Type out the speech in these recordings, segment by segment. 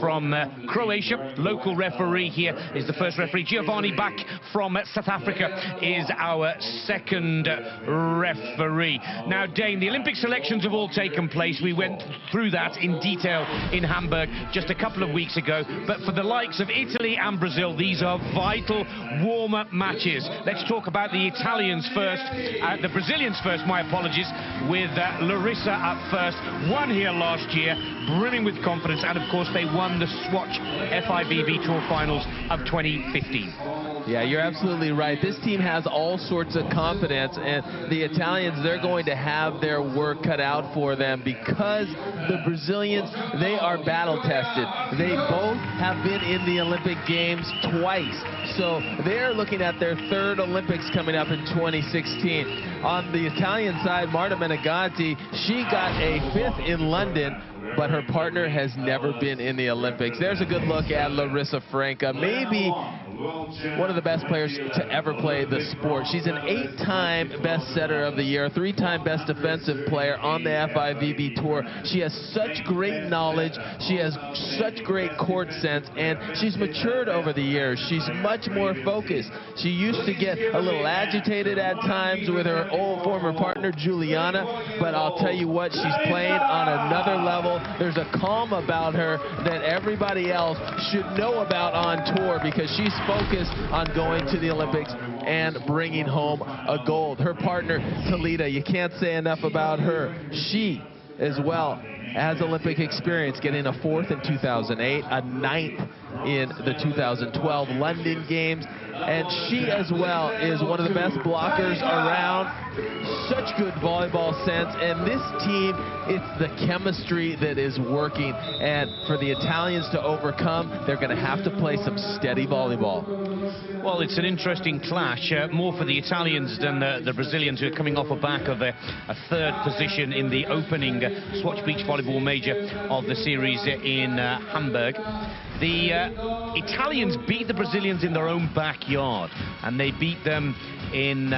From Croatia, local referee here is the first referee. Giovanni back from South Africa is our second referee. Now, Dane, the Olympic selections have all taken place. We went through that in detail in Hamburg just a couple of weeks ago. But for the likes of Italy and Brazil, these are vital warm-up matches. Let's talk about the Italians first, the Brazilians first, my apologies, with Larissa up first. Won here last year, brimming with confidence, and of course they won the Swatch FIVB Tour Finals of 2015. Yeah, you're absolutely right. This team has all sorts of confidence, and the Italians, they're going to have their work cut out for them because the Brazilians, they are battle-tested. They both have been in the Olympic Games twice, so they're looking at their third Olympics coming up in 2016. On the Italian side, Marta Menegatti, she got a 5th in London, but her partner has never been in the Olympics. There's a good look at Larissa Franca, maybe one of the best players to ever play the sport. She's an 8-time best setter of the year, 3-time best defensive player on the FIVB Tour. She has such great knowledge, she has such great court sense, and she's matured over the years. She's much more focused. She used to get a little agitated at times with her old former partner Juliana, but I'll tell you what, she's playing on another level. There's a calm about her that everybody else should know about on tour because she's focused on going to the Olympics and bringing home a gold. Her partner, Talita, you can't say enough about her. She, as well, has Olympic experience, getting a 4th in 2008, a 9th in the 2012 London Games, and she as well is one of the best blockers around. Such good volleyball sense, and this team, it's the chemistry that is working, and for the Italians to overcome, they're going to have to play some steady volleyball. Well, it's an interesting clash, more for the Italians than the Brazilians, who are coming off the back of a 3rd position in the opening Swatch Beach Volleyball Major of the series in Hamburg. The Italians beat the Brazilians in their own backyard, and they beat them in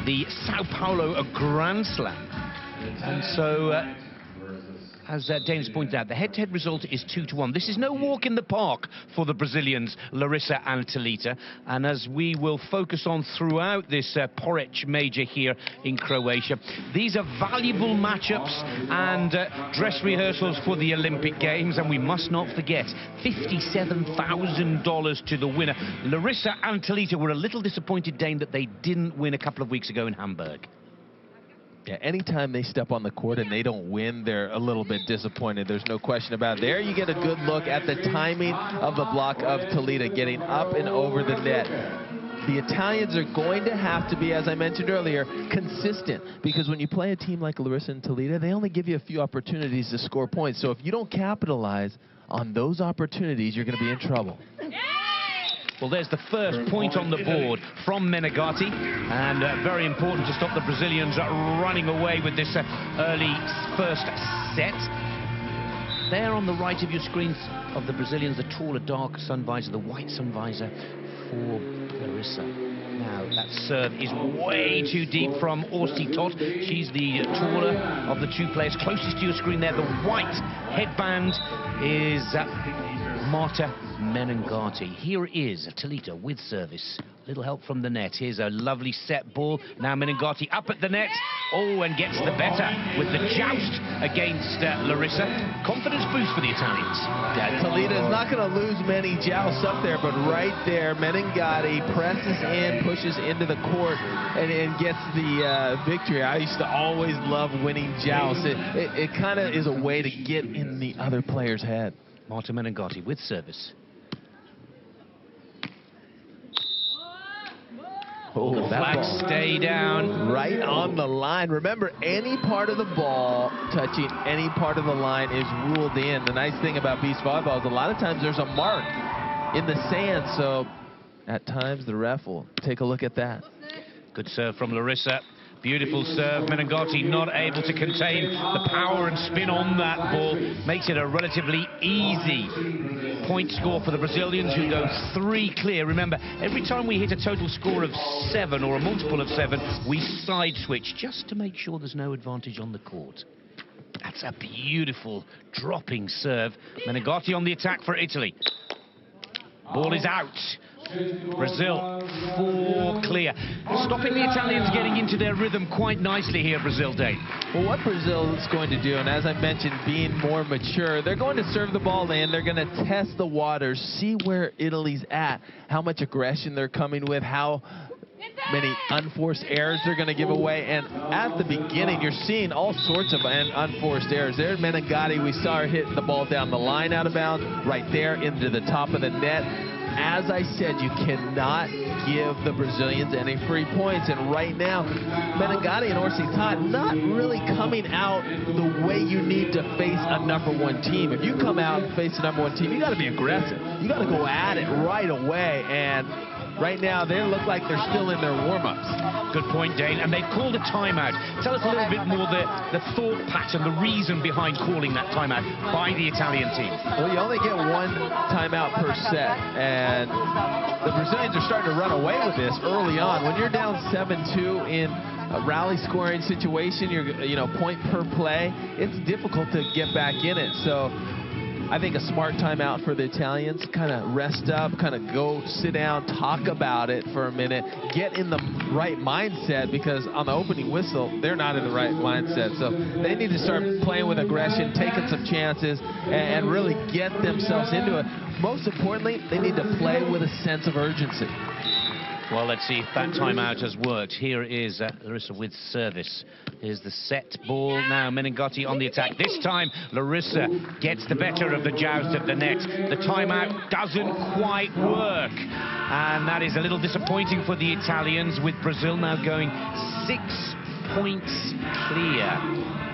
the Sao Paulo Grand Slam. And so, as Dane's pointed out, the head-to-head result is 2-1. This is no walk in the park for the Brazilians, Larissa and Talita. And as we will focus on throughout this Porec major here in Croatia, these are valuable matchups and dress rehearsals for the Olympic Games. And we must not forget, $57,000 to the winner. Larissa and Talita were a little disappointed, Dane, that they didn't win a couple of weeks ago in Hamburg. Yeah, anytime they step on the court and they don't win, they're a little bit disappointed. There's no question about it. There you get a good look at the timing of the block of Talita getting up and over the net. The Italians are going to have to be, as I mentioned earlier, consistent, because when you play a team like Larissa and Talita, they only give you a few opportunities to score points. So if you don't capitalize on those opportunities, you're going to be in trouble. Well, there's the first point on the board from Menegatti, and very important to stop the Brazilians running away with this early first set. There on the right of your screens of the Brazilians, the taller dark sun visor, the white sun visor for Larissa. Now, that serve is way too deep from Orsi Todd. She's the taller of the two players. Closest to your screen there, the white headband is Marta Menegatti. Here is Talita with service. Little help from the net. Here's a lovely set ball. Now Menegatti up at the net. Oh, and gets the better with the joust against Larissa. Confidence boost for the Italians. Yeah, Talita is not going to lose many jousts up there, but right there, Menegatti presses in, pushes into the court, and gets the victory. I used to always love winning jousts. It kind of is a way to get in the other player's head. Marta Menegatti with service. Oh, the flags stay down. Right on the line. Remember, any part of the ball touching any part of the line is ruled in. The nice thing about beach volleyball is a lot of times there's a mark in the sand, so at times the ref will take a look at that. Good serve from Larissa. Beautiful serve. Menegatti not able to contain the power and spin on that ball. Makes it a relatively easy point score for the Brazilians, who go 3 clear. Remember, every time we hit a total score of 7 or a multiple of 7, we side switch just to make sure there's no advantage on the court. That's a beautiful dropping serve. Menegatti on the attack for Italy. Ball is out. Brazil 4 clear. Stopping the Italians getting into their rhythm quite nicely here, Brazil, Dave. Well, what Brazil is going to do, and as I mentioned, being more mature, they're going to serve the ball in. They're going to test the waters, see where Italy's at, how much aggression they're coming with, how many unforced errors they're going to give away. And at the beginning, you're seeing all sorts of unforced errors. There, Menegatti, we saw her hit the ball down the line out of bounds, right there into the top of the net. As I said, you cannot give the Brazilians any free points. And right now, Menegatti and Orsitat not really coming out the way you need to face a #1 team. If you come out and face a #1 team, you got to be aggressive. You got to go at it right away. And right now, they look like they're still in their warm-ups. Good point, Dane. And they've called a timeout. Tell us a little bit more the thought pattern, the reason behind calling that timeout by the Italian team. Well, you only get one timeout per set, and the Brazilians are starting to run away with this early on. When you're down 7-2 in a rally scoring situation, you're point per play, it's difficult to get back in it. So I think a smart timeout for the Italians, kind of rest up, kind of go sit down, talk about it for a minute, get in the right mindset, because on the opening whistle, they're not in the right mindset. So they need to start playing with aggression, taking some chances, and really get themselves into it. Most importantly, they need to play with a sense of urgency. Well, let's see if that timeout has worked. Here is Larissa with service. Here's the set ball now. Menegatti on the attack. This time, Larissa gets the better of the joust at the net. The timeout doesn't quite work. And that is a little disappointing for the Italians, with Brazil now going 6 points clear.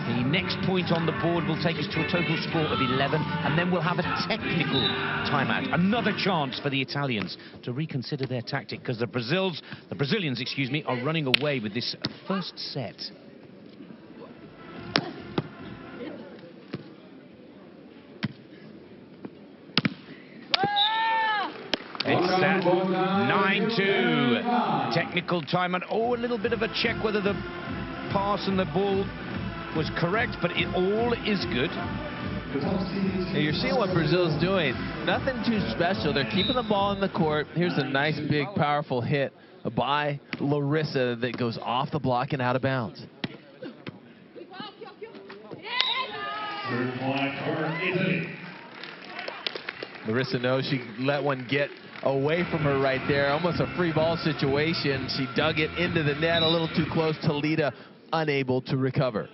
The next point on the board will take us to a total score of 11, and then we'll have a technical timeout. Another chance for the Italians to reconsider their tactic, because the Brazilians, excuse me, are running away with this first set. It's 9-2. Technical timeout. Oh, a little bit of a check whether the pass and the ball was correct, but it all is good. And you're seeing what Brazil's doing. Nothing too special. They're keeping the ball in the court. Here's a nice, big, powerful hit by Larissa that goes off the block and out of bounds. Larissa knows she let one get away from her right there. Almost a free ball situation. She dug it into the net a little too close. Talita unable to recover.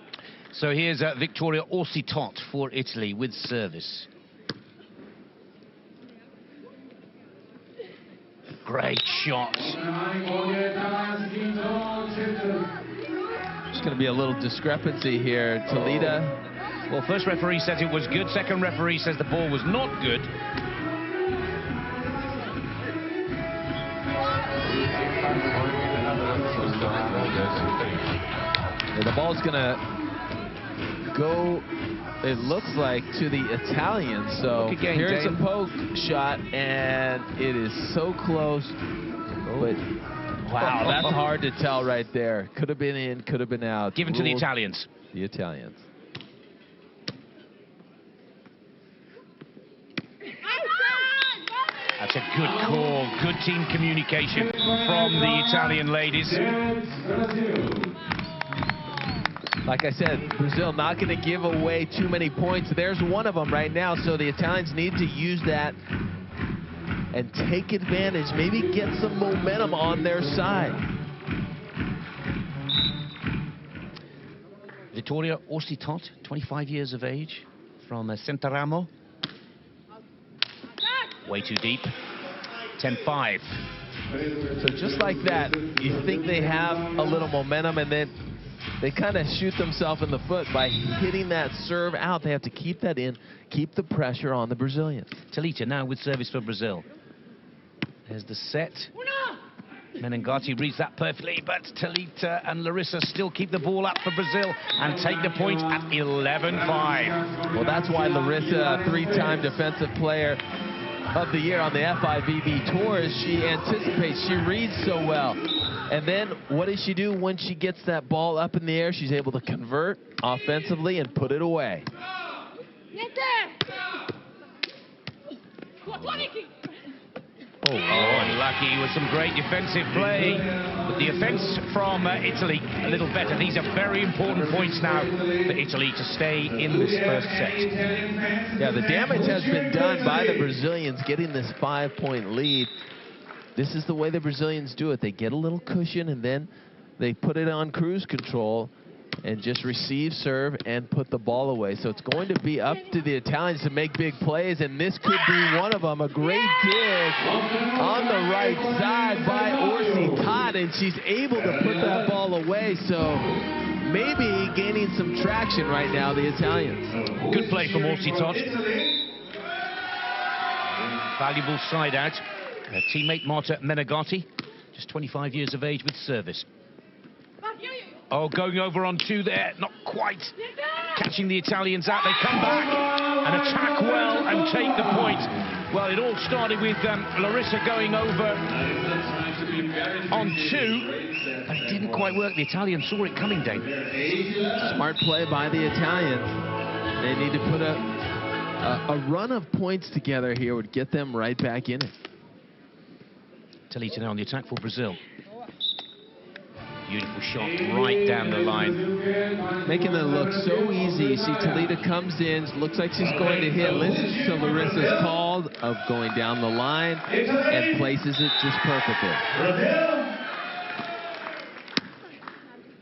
So here's Victoria Orsitat for Italy with service. Great shot. There's going to be a little discrepancy here. Talita. Well, first referee says it was good. Second referee says the ball was not good. The ball's going to go, it looks like, to the Italians. So here's a poke shot, and it is so close. But wow, that's hard to tell right there. Could have been in, could have been out. Given to the Italians. The Italians. That's a good call. Good team communication from the Italian ladies. Like I said, Brazil not going to give away too many points. There's one of them right now, so the Italians need to use that and take advantage, maybe get some momentum on their side. Vittoria Orsitat, 25 years of age, from Santaramo. Way too deep. 10-5. So just like that, you think they have a little momentum, and then they kind of shoot themselves in the foot by hitting that serve out. They have to keep that in, keep the pressure on the Brazilians. Talita now with service for Brazil. There's the set. Menegatti reads that perfectly, but Talita and Larissa still keep the ball up for Brazil and take the point at 11-5. Well, that's why Larissa, a three-time defensive player of the year on the FIVB tours, she anticipates, she reads so well. And then what does she do when she gets that ball up in the air? She's able to convert offensively and put it away. Oh, unlucky with some great defensive play. But the offense from Italy a little better. These are very important points now for Italy to stay in this first set. Yeah, the damage has been done by the Brazilians getting this 5-point lead. This is the way the Brazilians do it. They get a little cushion and then they put it on cruise control and just receive, serve, and put the ball away. So it's going to be up to the Italians to make big plays, and this could be one of them. A great dig on the right side by Orsi Todd, and she's able to put that ball away. So maybe gaining some traction right now, the Italians. Good play from Orsi Todd. Valuable side out. Her teammate Marta Menegatti, just 25 years of age with service. Oh, going over on two there, not quite catching the Italians out. They come back and attack well and take the point. Well, it all started with Larissa going over on two, but it didn't quite work. The Italians saw it coming, Dave. Smart play by the Italians. They need to put a run of points together here would get them right back in it. Talita now on the attack for Brazil. Beautiful shot right down the line. Making it look so easy. See, Talita comes in, looks like she's going to hit. Listen to Larissa's call of going down the line and places it just perfectly.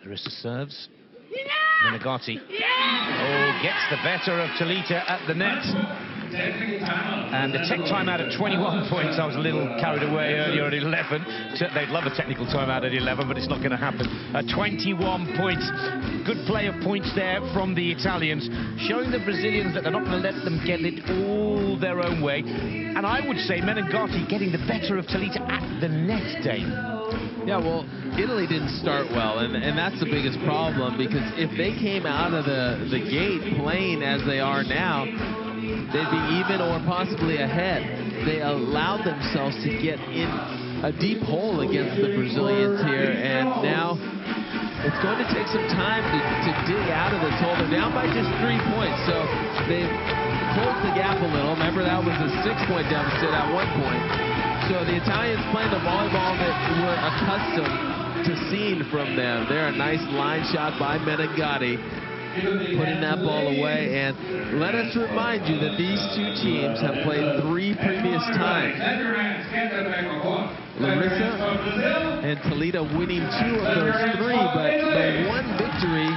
Larissa serves. Menegatti. Oh, gets the better of Talita at the net. And the tech timeout at 21 points. I was a little carried away earlier at 11. They'd love a technical timeout at 11, but it's not going to happen. 21 points. Good play of points there from the Italians, showing the Brazilians that they're not going to let them get it all their own way. And I would say Menegatti getting the better of Talita at the net, Dave. Yeah, well, Italy didn't start well, and that's the biggest problem, because if they came out of the gate playing as they are now, they'd be even or possibly ahead. They allowed themselves to get in a deep hole against the Brazilians here, and now it's going to take some time to dig out of this hole. They're down by just 3 points, so they've closed the gap a little. Remember, that was a 6-point deficit at one point. So the Italians playing the volleyball that we're accustomed to seeing from them. They're a nice line shot by Menegatti, putting that ball away. And let us remind you that these two teams have played 3 previous times. Larissa and Talita winning 2 of those 3, but the one victory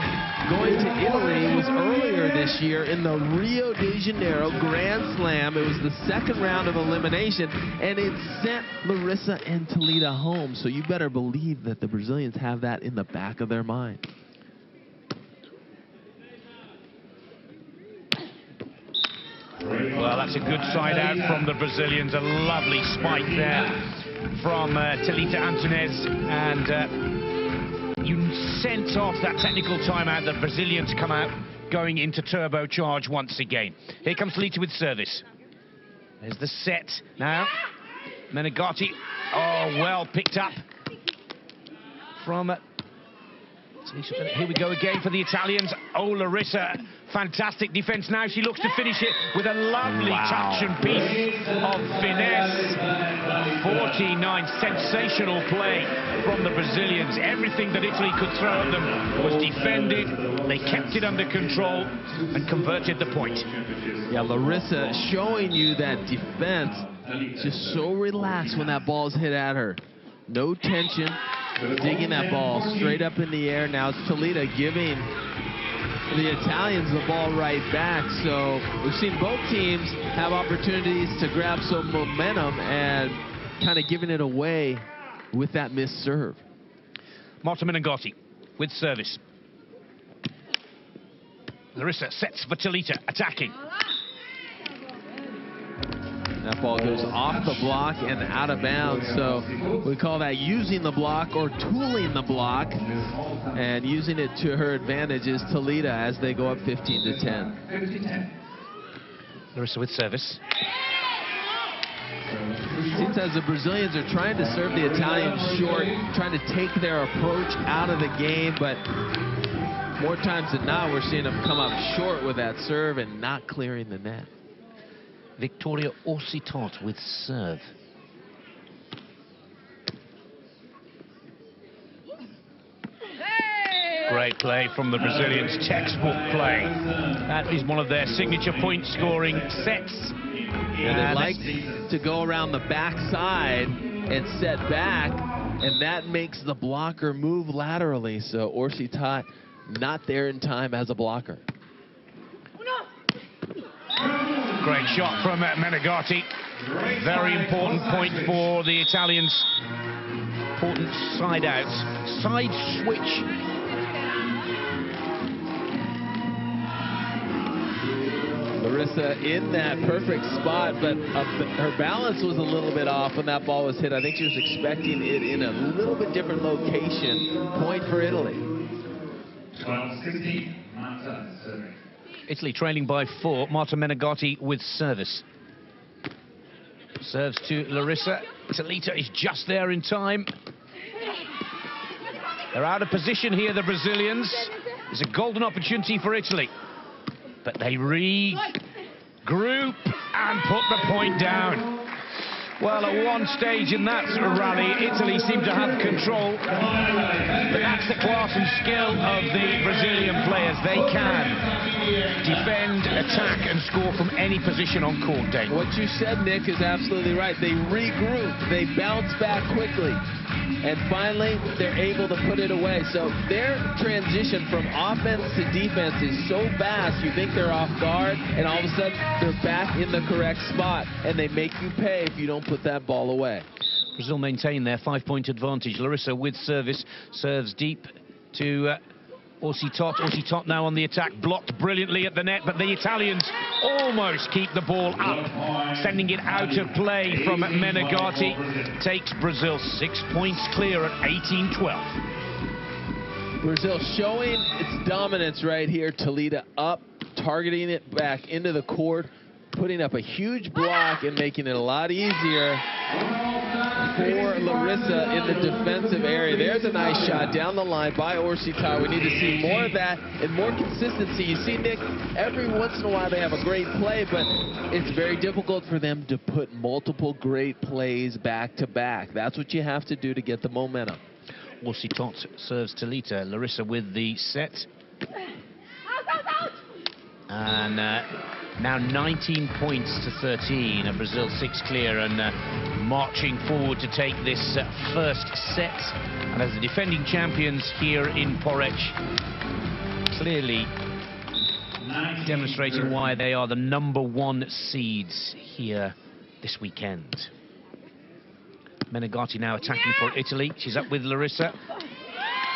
going to Italy was earlier this year in the Rio de Janeiro Grand Slam. It was the second round of elimination, and it sent Larissa and Talita home. So you better believe that the Brazilians have that in the back of their mind. Well, that's a good side out from the Brazilians. A lovely spike there from Talita Antunes, and you sent off that technical timeout. The Brazilians come out going into turbocharge once again. Here comes Talita with service. There's the set now. Menegatti. Oh, well picked up from here we go again for the Italians. Oh, Larissa, fantastic defense. Now she looks to finish it with a lovely touch and piece of finesse. 49, sensational play from the Brazilians. Everything that Italy could throw at them was defended. They kept it under control and converted the point. Yeah, Larissa showing you that defense, just so relaxed when that ball's hit at her. No tension. Digging that ball straight up in the air. Now it's Talita giving the Italians the ball right back. So we've seen both teams have opportunities to grab some momentum and kind of giving it away with that missed serve. Marta Menegatti with service. Larissa sets for Talita, attacking. That ball goes off the block and out of bounds, so we call that using the block or tooling the block, and using it to her advantage is Talita as they go up 15-10. Larissa with service. Seems as the Brazilians are trying to serve the Italians short, trying to take their approach out of the game, but more times than not, we're seeing them come up short with that serve and not clearing the net. Victoria Orsitot with serve. Great play from the Brazilians, textbook play. That is one of their signature point-scoring sets. And they like to go around the backside and set back, and that makes the blocker move laterally. So Orsitot not there in time as a blocker. Great shot from Menegatti. Very important point for the Italians. Important side out. Side switch. Larissa in that perfect spot, but her balance was a little bit off when that ball was hit. I think she was expecting it in a little bit different location. Point for Italy. Italy trailing by 4. Marta Menegatti with service. Serves to Larissa. Talita is just there in time. They're out of position here, the Brazilians. It's a golden opportunity for Italy. But they regroup and put the point down. Well, at one stage in that rally, Italy seemed to have control. But that's the class and skill of the Brazilian players. They can defend, attack, and score from any position on court, Dave. What you said, Nick, is absolutely right. They regroup. They bounce back quickly. And finally, they're able to put it away. So their transition from offense to defense is so fast, you think they're off guard, and all of a sudden, they're back in the correct spot, and they make you pay if you don't put that ball away. Brazil maintain their 5-point advantage. Larissa with service, serves deep to Orsitot. Orsitot now on the attack, blocked brilliantly at the net, but the Italians almost keep the ball up, sending it out of play from Menegatti. Takes Brazil 6 points clear at 18-12. Brazil showing its dominance right here. Talita up, targeting it back into the court, putting up a huge block and making it a lot easier for Larissa in the defensive area. There's a nice shot down the line by Orsitot. We need to see more of that and more consistency. You see, Nick, every once in a while they have a great play, but it's very difficult for them to put multiple great plays back to back. That's what you have to do to get the momentum. Orsitot serves Talita. Larissa with the set. And now 19 points to 13. Brazil 6 clear and marching forward to take this first set. And as the defending champions here in Porec, clearly demonstrating why they are the #1 seeds here this weekend. Menegatti now attacking for Italy. She's up with Larissa.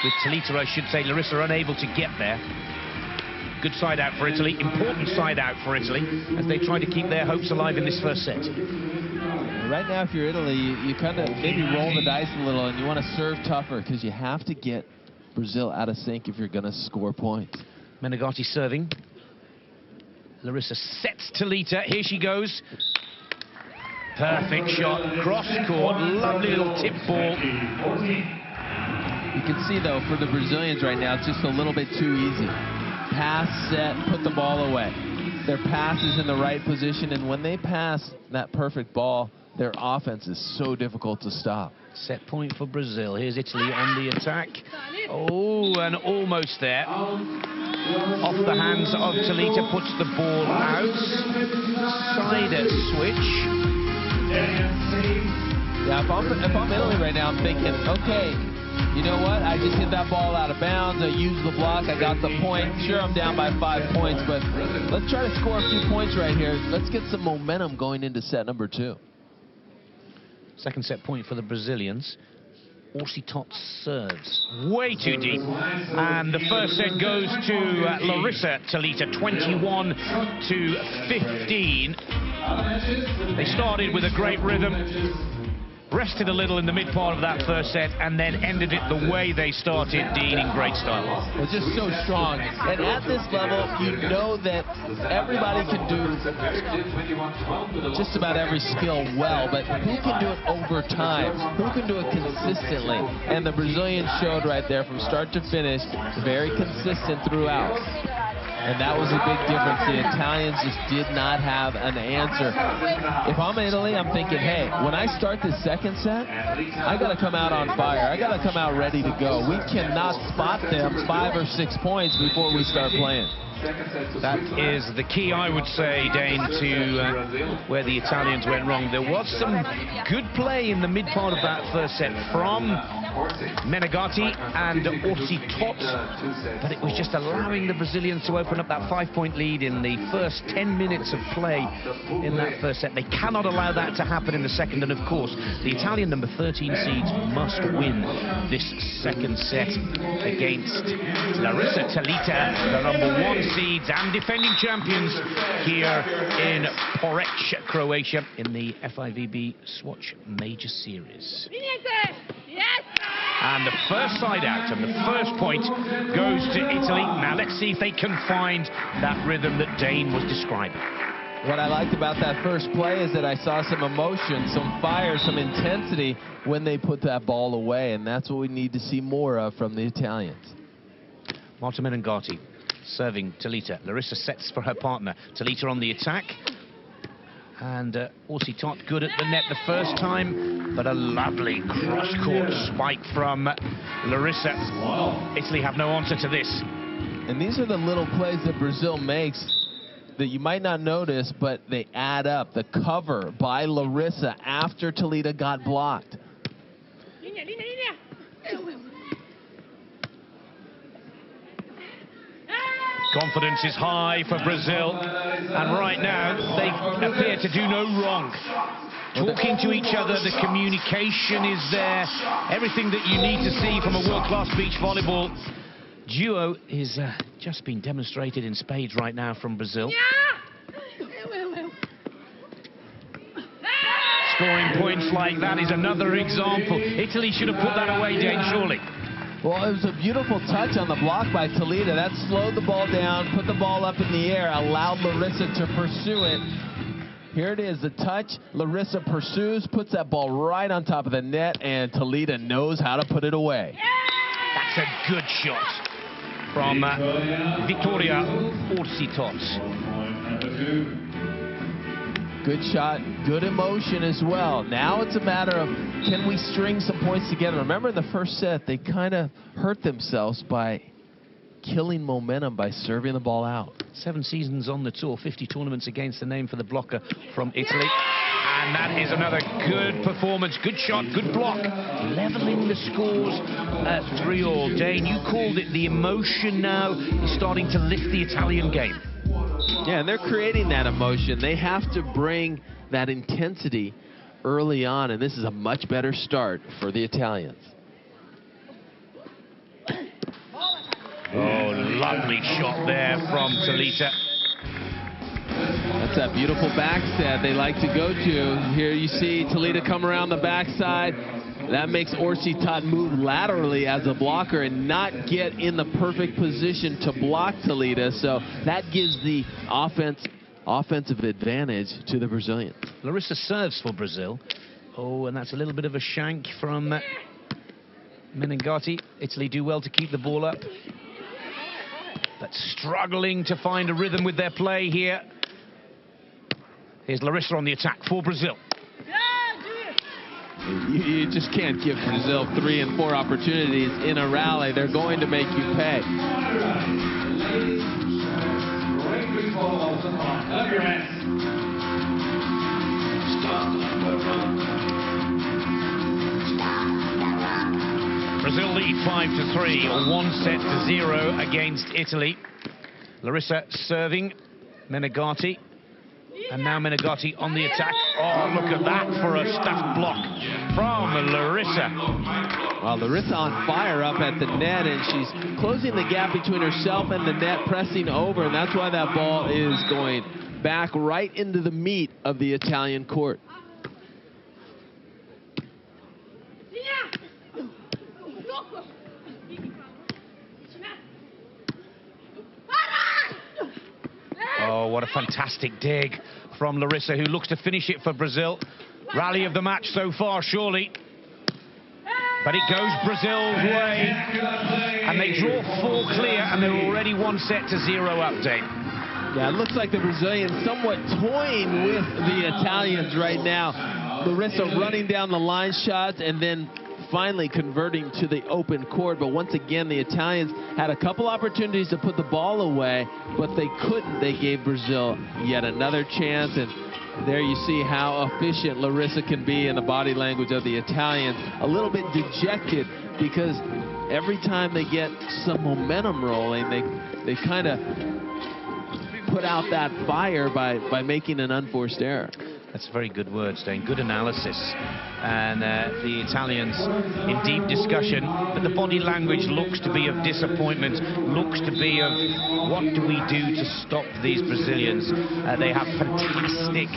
With Talita, I should say. Larissa unable to get there. Good side out for Italy, important side out for Italy as they try to keep their hopes alive in this first set. Right now, if you're Italy, you kind of maybe roll the dice a little and you want to serve tougher because you have to get Brazil out of sync if you're going to score points. Menegatti serving. Larissa sets Talita. Here she goes. Perfect shot, cross court, lovely little tip ball. You can see, though, for the Brazilians right now, it's just a little bit too easy. Pass, set, put the ball away. Their pass is in the right position, and when they pass that perfect ball, their offense is so difficult to stop. Set point for Brazil. Here's Italy on the attack. Oh, and almost there. Off the hands of Talita, puts the ball out. Side switch. Yeah, if I'm Italy right now, I'm thinking, okay, you know what? I just hit that ball out of bounds. I used the block. I got the point. Sure, I'm down by 5 points, but let's try to score a few points right here. Let's get some momentum going into set number 2. Second set point for the Brazilians. Orsitot serves way too deep. And the first set goes to Larissa Talita, 21-15. They started with a great rhythm. rested a little in the mid part of that first set and then ended it the way they started, Dean, in great style. Well, just so strong. And at this level, you know that everybody can do just about every skill well, but who can do it over time? Who can do it consistently? And the Brazilians showed right there from start to finish, very consistent throughout. And that was a big difference. The Italians just did not have an answer. If I'm Italy, I'm thinking, hey, when I start this second set, I got to come out on fire. I got to come out ready to go. We cannot spot them 5 or 6 points before we start playing. That is the key, I would say, Dane, to where the Italians went wrong. There was some good play in the mid part of that first set from Menegatti and Orsi Tot, but it was just allowing the Brazilians to open up that 5-point lead in the first 10 minutes of play in that first set. They cannot allow that to happen in the second, and of course, the Italian number 13 seeds must win this second set against Larissa Talita, the number 1 seeds and defending champions here in Porec, Croatia, in the FIVB Swatch Major Series. And the first side out and the first point goes to Italy. Now let's see if they can find that rhythm that Dane was describing. What I liked about that first play is that I saw some emotion, some fire, some intensity when they put that ball away, and that's what we need to see more of from the Italians. Marta Menegatti serving Talita. Larissa sets for her partner. Talita on the attack. And Orsi Tot good at the net the first time, but a lovely cross-court spike from Larissa. Italy have no answer to this. And these are the little plays that Brazil makes that you might not notice, but they add up. The cover by Larissa after Talita got blocked. Confidence is high for Brazil, and right now they appear to do no wrong. Talking to each other, the communication is there, everything that you need to see from a world-class beach volleyball duo is just being demonstrated in spades right now from Brazil. Scoring points like that is another example. Italy should have put that away, Dane, surely. Well, it was a beautiful touch on the block by Talita. That slowed the ball down, put the ball up in the air, allowed Larissa to pursue it. Here it is, the touch. Larissa pursues, puts that ball right on top of the net, and Talita knows how to put it away. That's a good shot from Victoria Orsi Tot. Good shot, good emotion as well. Now it's a matter of, can we string some points together? Remember in the first set, they kind of hurt themselves by killing momentum by serving the ball out. 7 seasons on the tour, 50 tournaments against the name for the blocker from Italy. And that is another good performance, good shot, good block. Leveling the scores at 3-all. Dane, you called it, the emotion now is starting to lift the Italian game. Yeah, and they're creating that emotion. They have to bring that intensity early on, and this is a much better start for the Italians. Oh, lovely shot there from Talita. That's that beautiful back set they like to go to. Here you see Talita come around the backside. That makes Orsi Tot move laterally as a blocker and not get in the perfect position to block Talita. So that gives the offensive advantage to the Brazilians. Larissa serves for Brazil. Oh, and that's a little bit of a shank from Menegatti. Italy do well to keep the ball up, but struggling to find a rhythm with their play here. Here's Larissa on the attack for Brazil. You just can't give Brazil 3 and 4 opportunities in a rally. They're going to make you pay. Brazil lead 5-3, or 1-0 against Italy. Larissa serving, Menegatti. And now Menegatti on the attack. Oh, look at that for a stuffed block from Larissa. Well, Larissa on fire up at the net, and she's closing the gap between herself and the net, pressing over, and that's why that ball is going back right into the meat of the Italian court. Oh, what a fantastic dig from Larissa, who looks to finish it for Brazil. Rally of the match so far, surely. But it goes Brazil's way. And they draw 4 clear, and they're already 1-0 up, Dave. Yeah, it looks like the Brazilians somewhat toying with the Italians right now. Larissa running down the line shots and then finally converting to the open court. But once again, the Italians had a couple opportunities to put the ball away, but they couldn't. They gave Brazil yet another chance. And there you see how efficient Larissa can be in the body language of the Italians. A little bit dejected because every time they get some momentum rolling, they kind of put out that fire by making an unforced error. That's very good words, Dane. Good analysis. And the Italians in deep discussion, but the body language looks to be of disappointment, looks to be of what do we do to stop these Brazilians. They have fantastic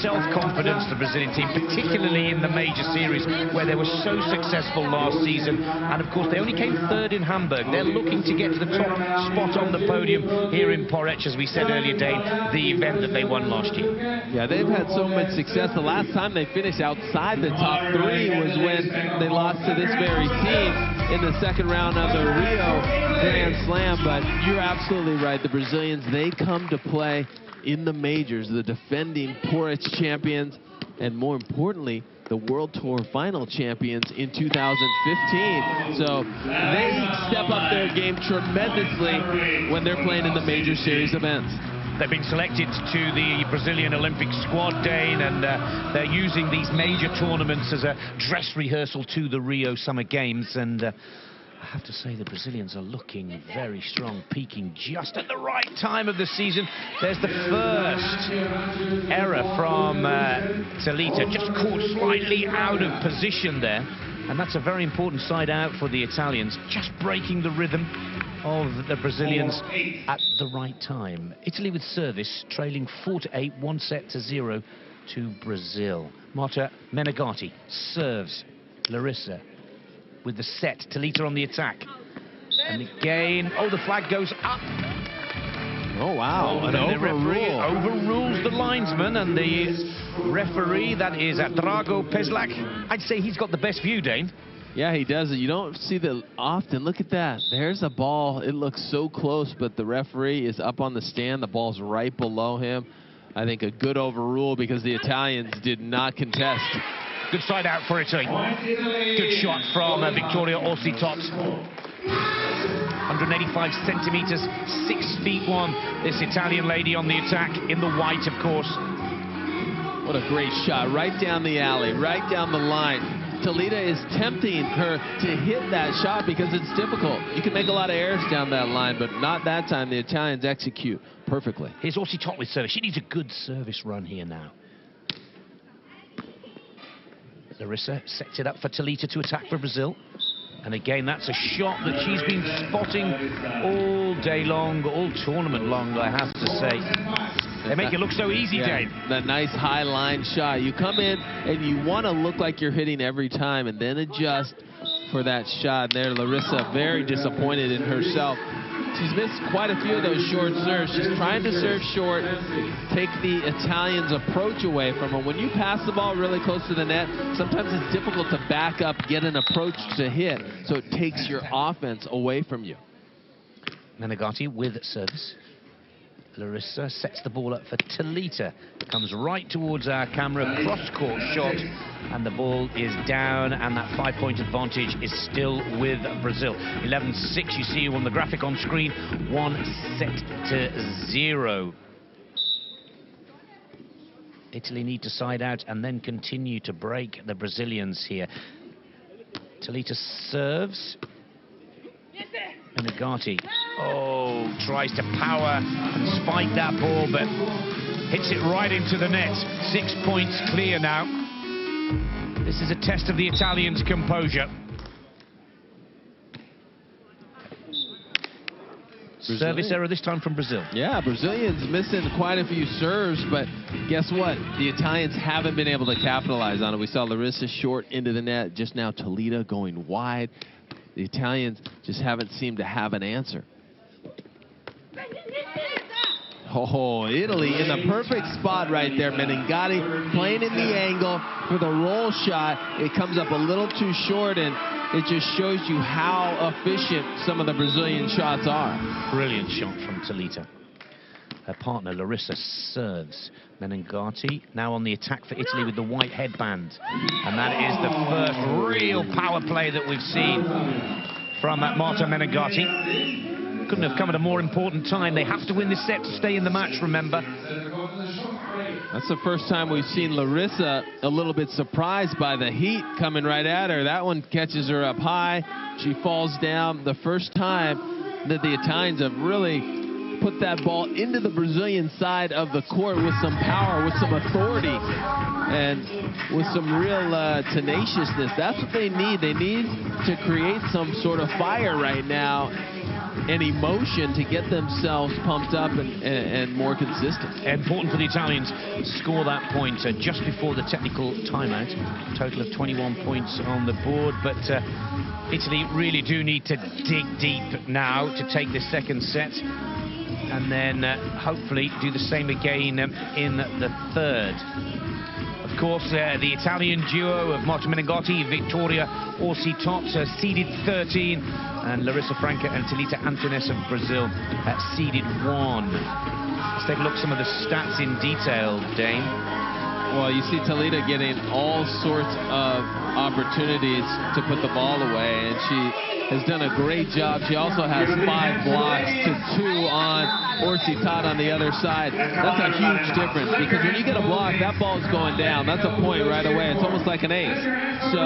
self-confidence, the Brazilian team, particularly in the major series where they were so successful last season. And of course, they only came 3rd in Hamburg. They're looking to get to the top spot on the podium here in Porec, as we said earlier, Dane, the event that they won last year. Yeah, they've had so much success. The last time they finished outside the top 3 was when they lost to this very team in the 2nd round of the Rio Grand Slam. But you're absolutely right. The Brazilians, they come to play in the majors, the defending Porec champions, and more importantly, the World Tour final champions in 2015. So they step up their game tremendously when they're playing in the major series events. They've been selected to the Brazilian Olympic squad, Dane, and they're using these major tournaments as a dress rehearsal to the Rio Summer Games. And I have to say, the Brazilians are looking very strong, peaking just at the right time of the season. There's the first error from Thalita, just caught slightly out of position there. And that's a very important side out for the Italians, just breaking the rhythm of the Brazilians at the right time. Italy with service, trailing 4-8, 1-0 to Brazil. Marta Menegatti serves. Larissa with the set. Thalita on the attack. And again, oh, the flag goes up. Oh, wow. Oh, the referee overrules the linesman, and the referee, that is Drago Peslak, I'd say he's got the best view, Dane. Yeah, he does it. You don't see that often. Look at that. There's a ball. It looks so close, but the referee is up on the stand. The ball's right below him. I think a good overrule because the Italians did not contest. Good side out for Italy. Good shot from Victoria Orsi-Tot. 185 centimeters, 6'1". This Italian lady on the attack in the white, of course. What a great shot. Right down the alley, right down the line. Thalita is tempting her to hit that shot because it's difficult. You can make a lot of errors down that line, but not that time. The Italians execute perfectly. Here's Orsi-Tot with service. She needs a good service run here now. Larissa sets it up for Thalita to attack for Brazil. And again, that's a shot that she's been spotting all day long, all tournament long, I have to say. They make it look so easy, Dave. That nice high line shot. You come in and you want to look like you're hitting every time and then adjust for that shot. There, Larissa very disappointed in herself. She's missed quite a few of those short serves. She's trying to serve short, take the Italians' approach away from her. When you pass the ball really close to the net, sometimes it's difficult to back up, get an approach to hit, so it takes your offense away from you. Menegatti with service. Larissa sets the ball up for Thalita. Comes right towards our camera, cross-court shot, and the ball is down, and that 5-point advantage is still with Brazil. 11-6, you see on the graphic on screen, 1-0. Italy need to side out and then continue to break the Brazilians here. Thalita serves. Menegatti, oh, tries to power and spike that ball, but hits it right into the net. 6 points clear now. This is a test of the Italians' composure. Service error this time from Brazil. Yeah, Brazilians missing quite a few serves, but guess what? The Italians haven't been able to capitalize on it. We saw Larissa short into the net. Just now, Thalita going wide. The Italians just haven't seemed to have an answer. Oh, Italy in the perfect spot right there. Menegatti playing in the angle for the roll shot. It comes up a little too short, and it just shows you how efficient some of the Brazilian shots are. Brilliant shot from Talita. Her partner, Larissa, serves. Menegatti now on the attack for Italy with the white headband. And that is the first real power play that we've seen from Marta Menegatti. Couldn't have come at a more important time. They have to win this set to stay in the match, remember. That's the first time we've seen Larissa a little bit surprised by the heat coming right at her. That one catches her up high. She falls down. The first time that the Italians have really put that ball into the Brazilian side of the court with some power, with some authority, and with some real tenaciousness. That's what they need. They need to create some sort of fire right now and emotion to get themselves pumped up and more consistent. Important for the Italians to score that point just before the technical timeout. Total of 21 points on the board, but Italy really do need to dig deep now to take this second set, and then hopefully do the same again in the third. Of course, the Italian duo of Marta Menegatti, Vittoria Orsi-Tot, seeded 13, and Larissa Franca and Talita Antunes of Brazil, seeded 1. Let's take a look at some of the stats in detail, Dane. Well, you see Talita getting all sorts of opportunities to put the ball away, and she has done a great job. She also has 5 blocks to 2 on Orsi-Tot on the other side. That's a huge difference, because when you get a block, that ball is going down. That's a point right away. It's almost like an ace. So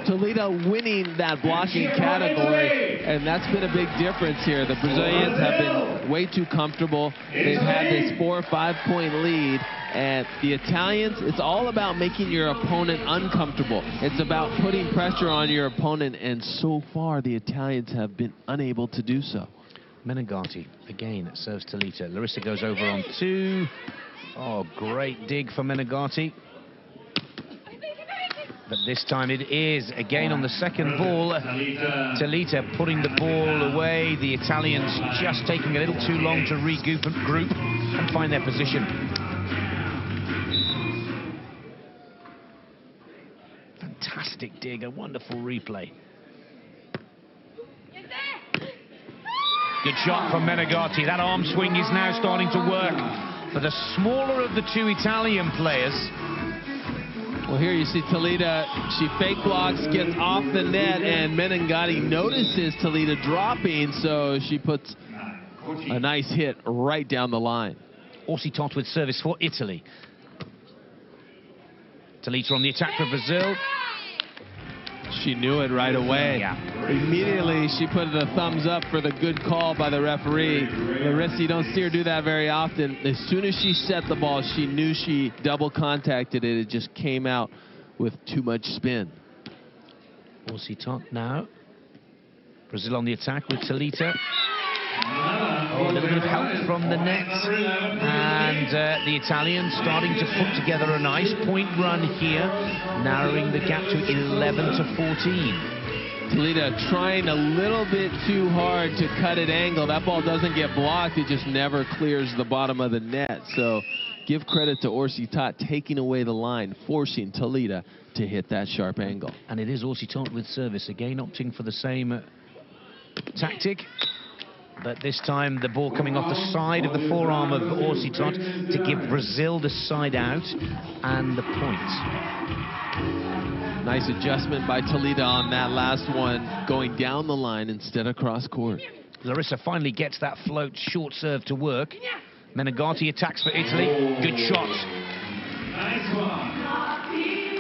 Talita winning that blocking category, and that's been a big difference here. The Brazilians have been way too comfortable. They've had this 4 or 5 point lead. And the Italians, it's all about making your opponent uncomfortable. It's about putting pressure on your opponent, and so far the Italians have been unable to do so. Menegatti again serves Talita. Larissa goes over on 2. Oh, great dig for Menegatti. But this time it is again on the second ball. Talita putting the ball away. The Italians just taking a little too long to regroup and find their position. Fantastic dig, a wonderful replay. Good shot from Menegatti. That arm swing is now starting to work for the smaller of the 2 Italian players. Well, here you see Talita. She fake blocks, gets off the net, and Menegatti notices Talita dropping, so she puts a nice hit right down the line. Orsi-Tot with service for Italy. Talita on the attack for Brazil. She knew it right away. Yeah. Immediately, she put the thumbs up for the good call by the referee. Larissa, you don't see her do that very often. As soon as she set the ball, she knew she double contacted it. It just came out with too much spin. Orsi-Tot now. Brazil on the attack with Talita. Oh, a little bit of help from the net. And the Italians starting to put together a nice point run here, narrowing the gap to 11 to 14. Talita trying a little bit too hard to cut at angle. That ball doesn't get blocked. It just never clears the bottom of the net. So give credit to Orsi-Tot taking away the line, forcing Talita to hit that sharp angle. And it is Orsi-Tot with service, again opting for the same tactic. But this time the ball coming off the side of the forearm of Orsi-Tot to give Brazil the side out and the point. Nice adjustment by Talita on that last one, going down the line instead of cross court. Larissa finally gets that float short serve to work. Menegatti attacks for Italy. Good shot. Nice one.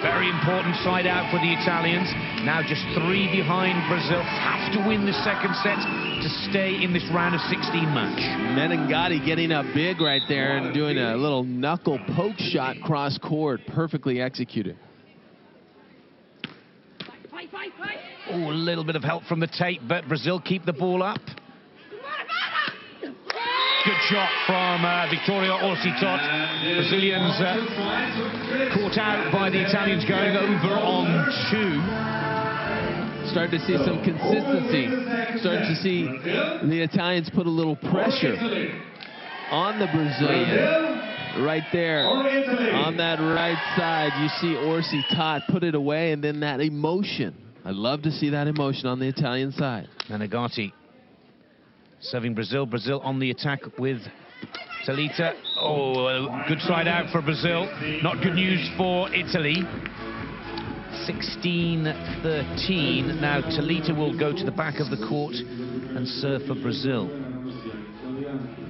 Very important side out for the Italians. Now just 3 behind Brazil. Have to win the second set to stay in this round of 16 match. Menegatti getting up big right there and doing a little knuckle poke shot cross court. Perfectly executed. Oh, a little bit of help from the tape, but Brazil keep the ball up. Good shot from Vittoria Orsi-Tot. Brazilians caught out by the Italians going over on 2. Starting to see some consistency. Starting to see the Italians put a little pressure on the Brazilian. Right there on that right side, you see Orsi Tot put it away, and then that emotion. I love to see that emotion on the Italian side. Menegatti serving Brazil. Brazil on the attack with Talita. Oh, a good side out for Brazil. Not good news for Italy. 16-13. Now Talita will go to the back of the court and serve for Brazil.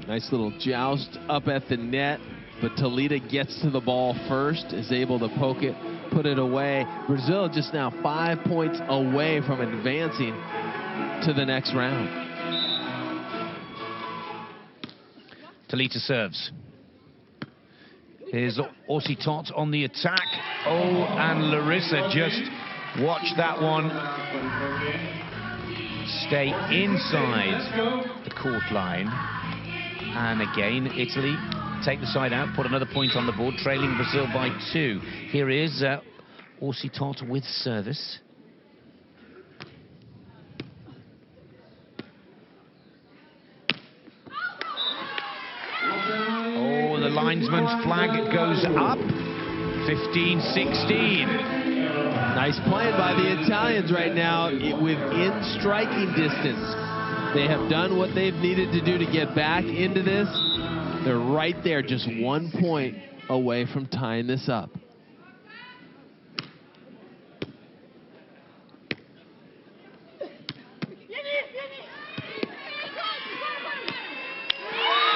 Nice little joust up at the net, but Talita gets to the ball first, is able to poke it, put it away. Brazil just now 5 points away from advancing to the next round. Talita serves. Here's Orsi Tot on the attack. Oh, and Larissa, just watch that one stay inside the court line. And again, Italy take the side out, put another point on the board, trailing Brazil by 2. Here is Orsi Tot with service. Oh, the linesman's flag goes up. 15-16. Nice playing by the Italians right now within striking distance. They have done what they've needed to do to get back into this. They're right there, just 1 point away from tying this up.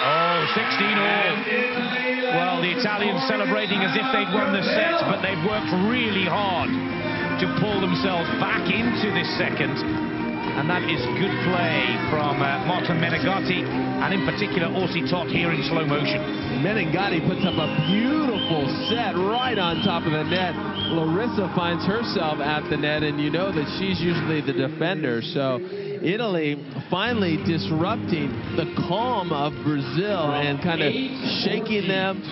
Oh, 16-all. Well, the Italians celebrating as if they'd won the set, but they've worked really hard to pull themselves back into this second. And that is good play from Marta Menegatti, and in particular Orsi Tot here in slow motion. Menegatti puts up a beautiful set right on top of the net. Larissa finds herself at the net, and you know that she's usually the defender. So Italy finally disrupting the calm of Brazil and kind of shaking them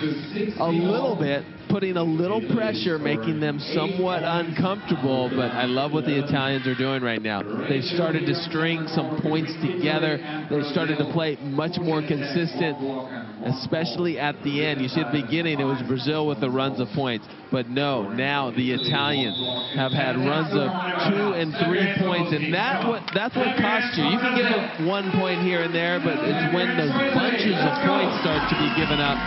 a little bit, putting a little pressure, making them somewhat uncomfortable. But I love what the Italians are doing right now. They've started to string some points together. They've started to play much more consistent, especially at the end. You see at the beginning, it was Brazil with the runs of points. But no, now the Italians have had runs of 2 and 3 points, and that's what costs you. You can give them 1 point here and there, but it's when those bunches of points start to be given up.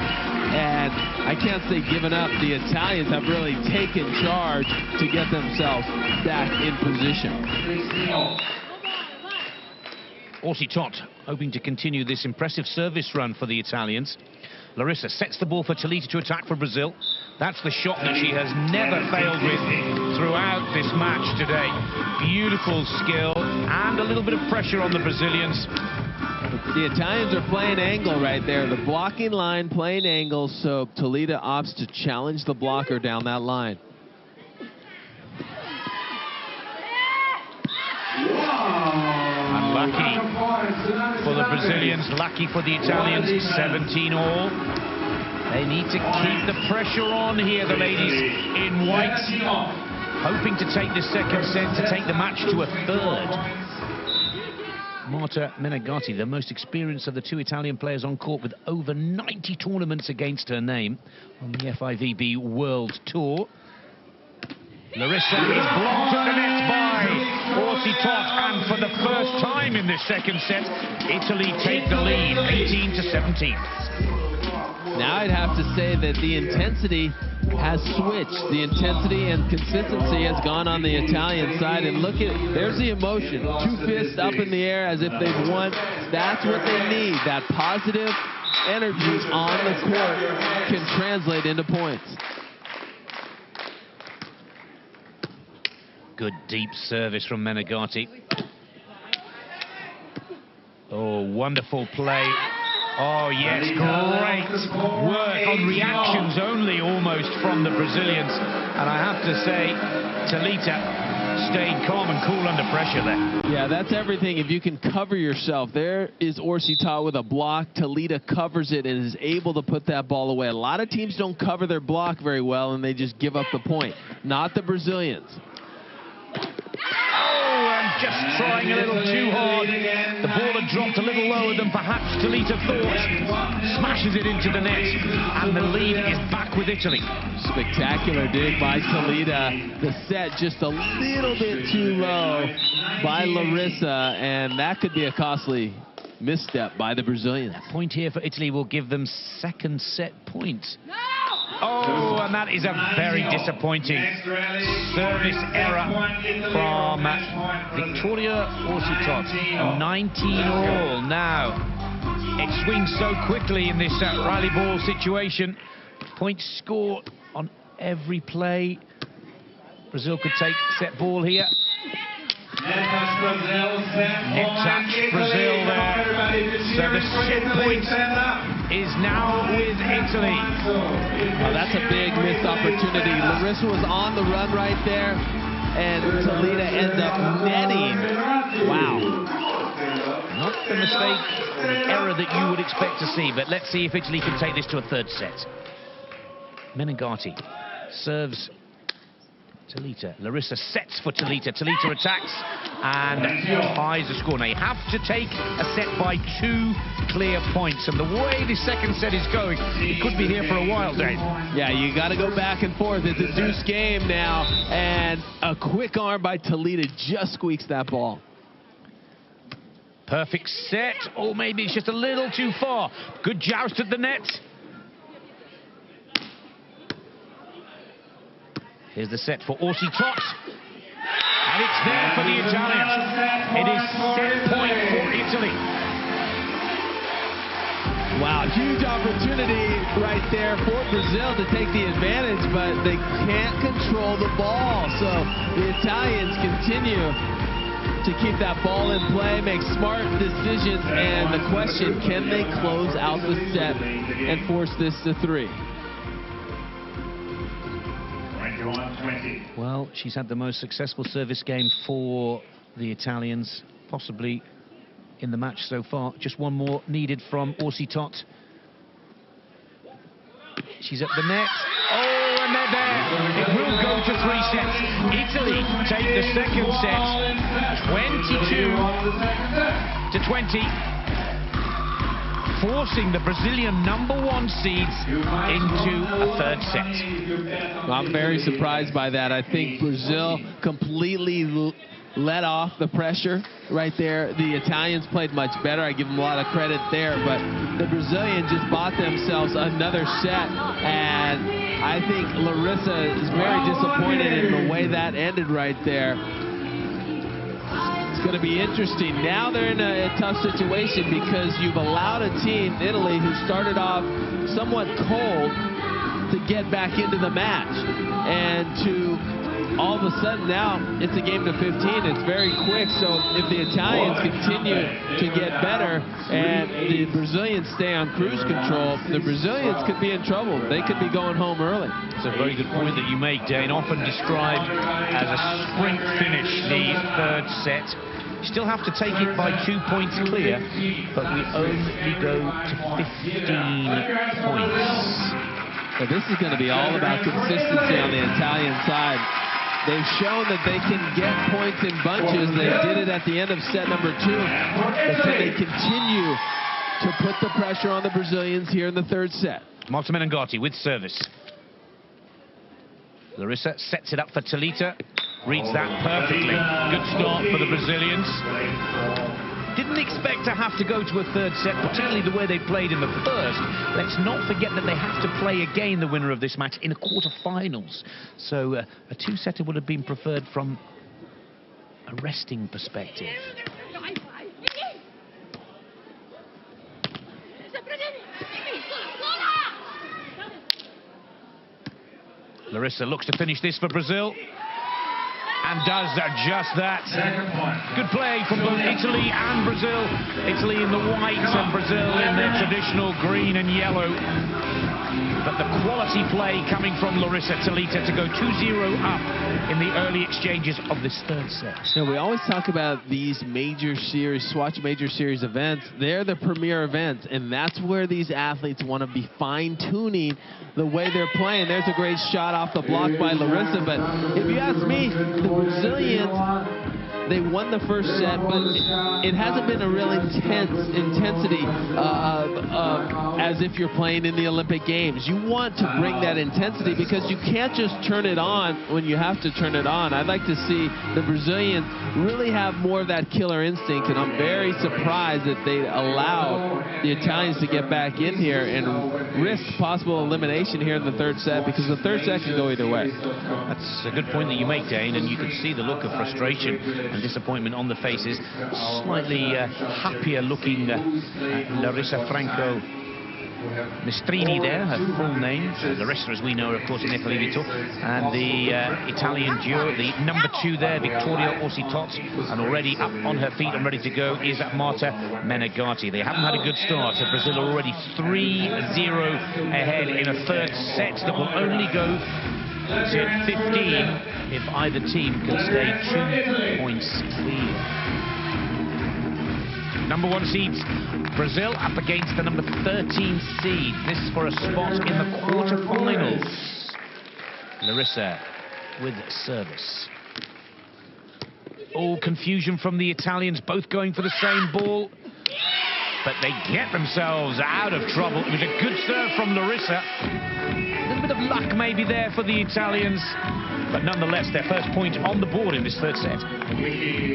And I can't say given up. The Italians have really taken charge to get themselves back in position. Orsi Tot hoping to continue this impressive service run for the Italians. Larissa sets the ball for Talita to attack for Brazil. That's the shot that she has never failed with throughout this match today. Beautiful skill and a little bit of pressure on the Brazilians. The Italians are playing angle right there. The blocking line playing angle, so Talita opts to challenge the blocker down that line. Unlucky for the Brazilians, lucky for the Italians. 17-all. They need to keep the pressure on here, the ladies in white, hoping to take the second set, to take the match to a third. Marta Menegatti, the most experienced of the 2 Italian players on court, with over 90 tournaments against her name on the FIVB World Tour. Larissa is blocked at the net by Orsi Tot, and for the first time in this second set, Italy take the lead, 18-17. Now I'd have to say that the intensity has switched. The intensity and consistency has gone on the Italian side, and look at, there's the emotion. 2 fists up in the air as if they've won. That's what they need. That positive energy on the court can translate into points. Good deep service from Menegatti. Oh, wonderful play. Oh, yes, great work on reactions only almost from the Brazilians. And I have to say, Talita stayed calm and cool under pressure there. Yeah, that's everything. If you can cover yourself, there is Orsi Tot with a block. Talita covers it and is able to put that ball away. A lot of teams don't cover their block very well, and they just give up the point. Not the Brazilians. Oh, and just trying a little too hard. The ball had dropped a little low slower than perhaps Talita thought. Smashes it into the net, and the lead is back with Italy. Spectacular dig by Talita. The set just a little bit too low by Larissa, and that could be a costly misstep by the Brazilians. That point here for Italy will give them second set points. Oh, and that is a very disappointing service error from Victoria Orsitot. 19 all now. It swings so quickly in this rally ball situation. Points scored on every play. Brazil could take set ball here. Net touch, Brazil there. So the set point is now with Italy. Oh, that's a big missed opportunity. Larissa was on the run right there, and Talita ends up netting. Wow. Not the mistake, the error that you would expect to see, but let's see if Italy can take this to a third set. Menegatti serves Talita. Larissa sets for Talita. Talita attacks and ties the score. Now you have to take a set by 2 clear points, and the way the second set is going, it could be here for a while, Dave. Yeah, you got to go back and forth. It's a deuce game now, and a quick arm by Talita just squeaks that ball. Perfect set. Oh, maybe it's just a little too far. Good joust at the net. Here's the set for Orsitot. And it's there for the Italians. It is set point for Italy. Wow, huge opportunity right there for Brazil to take the advantage, but they can't control the ball. So the Italians continue to keep that ball in play, make smart decisions, and the question, can they close out the set and force this to 3? Well, she's had the most successful service game for the Italians, possibly in the match so far. Just one more needed from Orsitot. She's at the net. Oh, and they're there. It will go to 3 sets. Italy take the second set, 22-20. Forcing the Brazilian #1 seeds into a third set. I'm very surprised by that. I think Brazil completely let off the pressure right there. The Italians played much better. I give them a lot of credit there, but the Brazilians just bought themselves another set, and I think Larissa is very disappointed in the way that ended right there. It's going to be interesting. Now they're in a tough situation because you've allowed a team, Italy, who started off somewhat cold, to get back into the match. And to all of a sudden now, it's a game to 15. It's very quick. So if the Italians continue to get better and the Brazilians stay on cruise control, the Brazilians could be in trouble. They could be going home early. It's a very good point that you make, Dane. Often described as a sprint finish, the third set. Still have to take it by 2 points clear, but we only go to 15 points. So this is going to be all about consistency on the Italian side. They've shown that they can get points in bunches. They did it at the end of set number 2. But can they continue to put the pressure on the Brazilians here in the third set? Marta Menegatti with service. Larissa sets it up for Talita. Reads that perfectly. Good start for the Brazilians. Didn't expect to have to go to a third set, particularly the way they played in the first. Let's not forget that they have to play again, the winner of this match, in the quarterfinals. So a 2-setter would have been preferred from a resting perspective. Larissa looks to finish this for Brazil. And does just that. Good play from both Italy and Brazil. Italy in the white and Brazil in their traditional green and yellow. But the quality play coming from Larissa Talita to go 2-0 up in the early exchanges of this third set. So we always talk about these major series, Swatch Major Series events. They're the premier events, and that's where these athletes want to be fine-tuning the way they're playing. There's a great shot off the block by Larissa, but if you ask me, the Brazilians they won the first set, but it hasn't been a real intensity as if you're playing in the Olympic Games. You want to bring that intensity because you can't just turn it on when you have to turn it on. I'd like to see the Brazilians really have more of that killer instinct, and I'm very surprised that they allowed the Italians to get back in here and risk possible elimination here in the third set, because the third set can go either way. That's a good point that you make, Dane, and you can see the look of frustration and disappointment on the faces. Slightly happier looking Larissa Franco Mestrini there, her full name. Larissa, as we know, of course, in Italy, and the Italian duo, the number 2 there, Vittoria Orsi-Tot, and already up on her feet and ready to go is Marta Menegatti. They haven't had a good start, so Brazil are already 3-0 ahead in a third set that will only go to 15 if either team can stay 2 points clear. Number 1 seeds, Brazil, up against the number 13 seed. This for a spot in the quarterfinals. Larissa with service. Oh, confusion from the Italians, both going for the same ball. But they get themselves out of trouble. It was a good serve from Larissa. A little bit of luck maybe there for the Italians. But nonetheless, their first point on the board in this third set.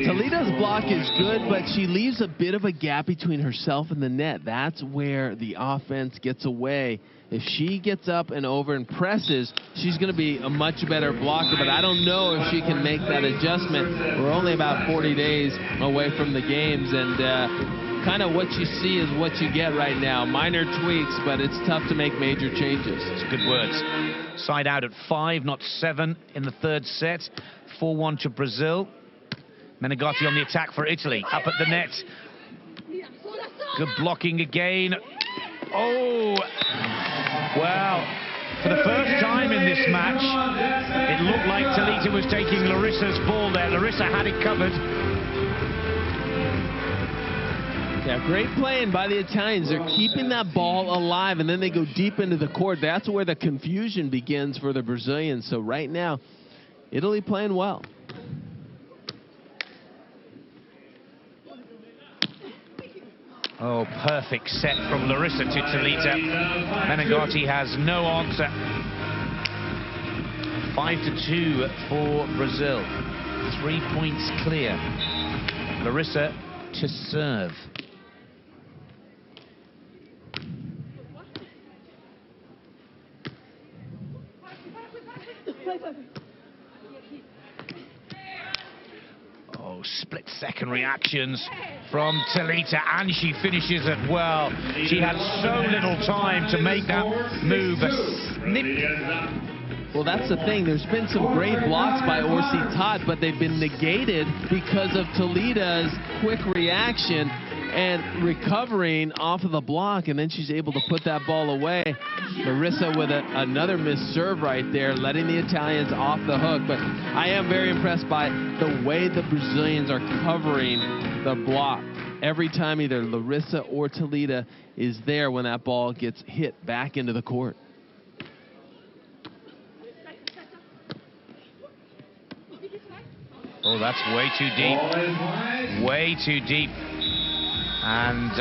Toledo's block is good, but she leaves a bit of a gap between herself and the net. That's where the offense gets away. If she gets up and over and presses, she's going to be a much better blocker, but I don't know if she can make that adjustment. We're only about 40 days away from the games, and kind of what you see is what you get right now. Minor tweaks, but it's tough to make major changes. It's good words. Side out at 5, not 7 in the third set. 4-1 to Brazil. Menegatti on the attack for Italy. Up at the net. Good blocking again. Oh! Well, for the first time in this match, it looked like Talita was taking Larissa's ball there. Larissa had it covered. Yeah, great playing by the Italians. They're keeping that ball alive, and then they go deep into the court. That's where the confusion begins for the Brazilians. So right now, Italy playing well. Oh, perfect set from Larissa to Talita. Menegatti has no answer. 5-2 for Brazil. 3 points clear. Larissa to serve. Oh, split-second reactions from Talita, and she finishes it well. She had so little time to make that move. A snip. Well, that's the thing. There's been some great blocks by Orsi-Tot, but they've been negated because of Talita's quick reaction and recovering off of the block, and then she's able to put that ball away. Larissa with another missed serve right there, letting the Italians off the hook. But I am very impressed by the way the Brazilians are covering the block. Every time either Larissa or Talita is there when that ball gets hit back into the court. Oh, that's way too deep. Way too deep. And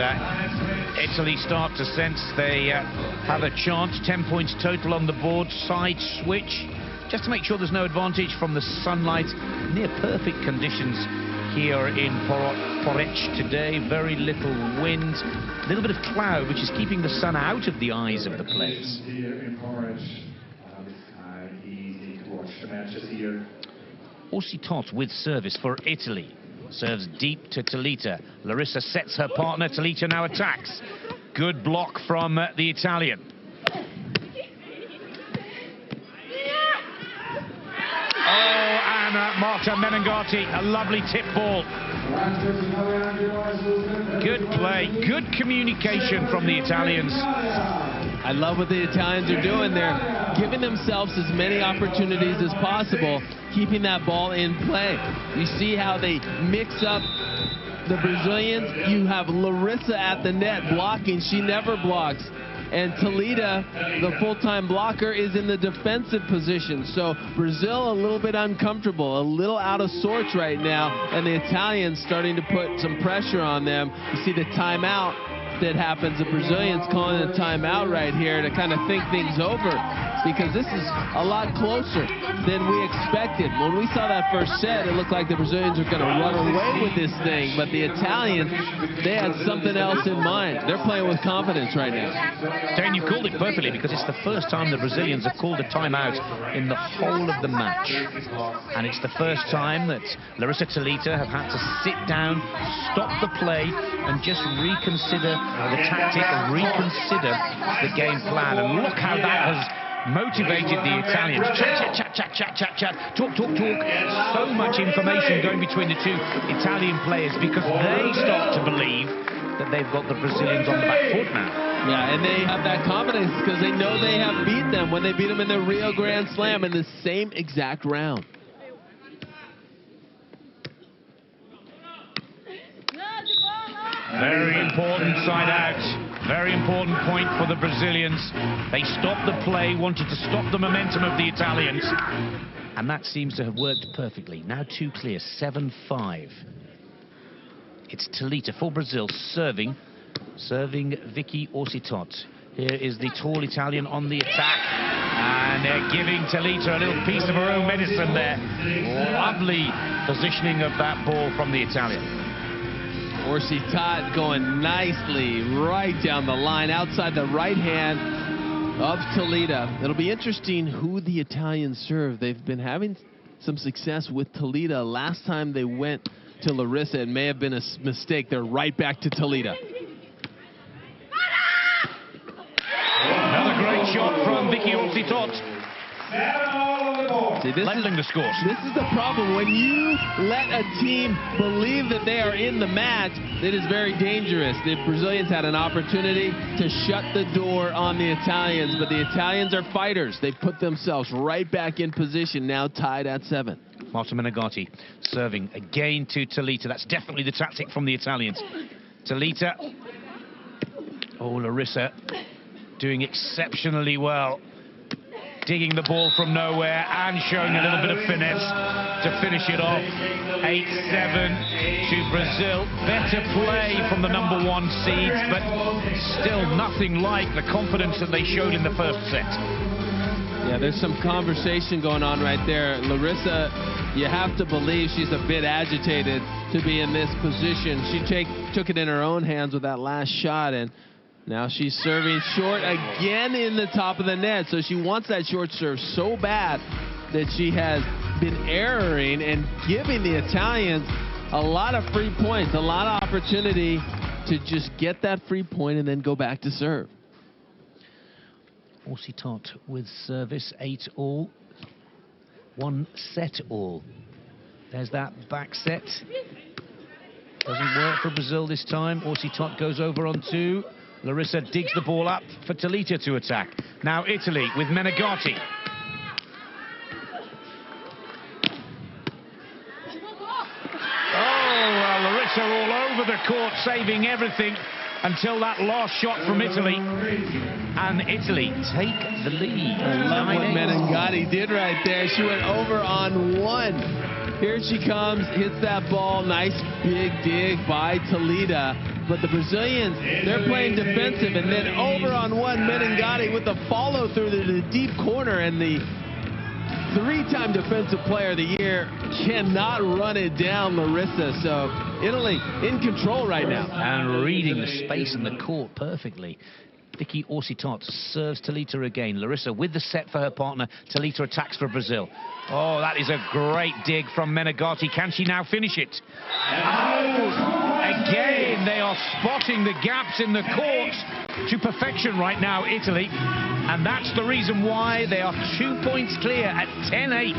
Italy start to sense they have a chance. 10 points total on the board. Side switch, just to make sure there's no advantage from the sunlight. Near perfect conditions here in Porec today. Very little wind. A little bit of cloud, which is keeping the sun out of the eyes of the players. Here in Porec, easy to watch the matches here. Orsi-Tot with service for Italy. Serves deep to Talita. Larissa sets her partner. Talita now attacks. Good block from the Italian. Oh, and Marta Menegatti, a lovely tip ball. Good play, good communication from the Italians. I love what the Italians are doing there, giving themselves as many opportunities as possible, keeping that ball in play. You see how they mix up the Brazilians. You have Larissa at the net blocking. She never blocks. and Toledo, the full-time blocker, is in the defensive position. So Brazil a little bit uncomfortable, a little out of sorts right now, and the Italians starting to put some pressure on them. You see the timeout that happens. The Brazilians calling a timeout right here to kind of think things over, because this is a lot closer than we expected. When we saw that first set, it looked like the Brazilians were going to run away with this thing, but the Italians, they had something else in mind. They're playing with confidence right now. Dan, you called it perfectly, because it's the first time the Brazilians have called a timeout in the whole of the match. And it's the first time that Larissa Tolita have had to sit down, stop the play, and just reconsider the tactic, reconsider the game plan. And look how that has motivated the Italians. Chat, talk. So much information going between the two Italian players, because they start to believe that they've got the Brazilians on the back foot now. Yeah, and they have that confidence because they know they have beat them when they beat them in the Rio Grand Slam in the same exact round. Very important side out. Very important point for the Brazilians. They stopped the play, wanted to stop the momentum of the Italians. And that seems to have worked perfectly. Now 2 clear, 7-5. It's Tolita for Brazil serving Vicky Orsitot. Here is the tall Italian on the attack. And they're giving Tolita a little piece of her own medicine there. Lovely positioning of that ball from the Italian. Orsitot going nicely right down the line, outside the right hand of Toledo. It'll be interesting who the Italians serve. They've been having some success with Toledo. Last time they went to Larissa, it may have been a mistake. They're right back to Toledo. Another great shot from Vicky Orsitot. See, this is the problem. When you let a team believe that they are in the match, it is very dangerous. The Brazilians had an opportunity to shut the door on the Italians, but the Italians are fighters. They put themselves right back in position, now tied at 7. Marta Menegatti serving again to Tolita. That's definitely the tactic from the Italians. Tolita. Oh, Larissa doing exceptionally well. Digging the ball from nowhere and showing a little bit of finesse to finish it off. 8-7 to Brazil. Better play from the #1 seeds, but still nothing like the confidence that they showed in the first set. Yeah, there's some conversation going on right there. Larissa, you have to believe she's a bit agitated to be in this position. She took it in her own hands with that last shot, and now she's serving short again in the top of the net. So she wants that short serve so bad that she has been erroring and giving the Italians a lot of free points, a lot of opportunity to just get that free point and then go back to serve. Orsitot with service, 8-all. 1 set all. There's that back set. Doesn't work for Brazil this time. Orsitot goes over on 2. Larissa digs the ball up for Tolita to attack. Now Italy with Menegatti. Oh, Larissa all over the court, saving everything until that last shot from Italy. And Italy take the lead. I love what Menegatti did right there. She went over on 1. Here she comes, hits that ball. Nice big dig by Toledo. But the Brazilians, they're playing defensive, and then over on 1, Menegatti with the follow-through to the deep corner, and the 3-time Defensive Player of the Year cannot run it down, Larissa. So Italy in control right now. And reading the space in the court perfectly. Vicky Orsitot serves Tolita again. Larissa with the set for her partner. Tolita attacks for Brazil. Oh, that is a great dig from Menegatti. Can she now finish it? Oh, again, they are spotting the gaps in the court to perfection right now, Italy. And that's the reason why they are 2 points clear at 10-8.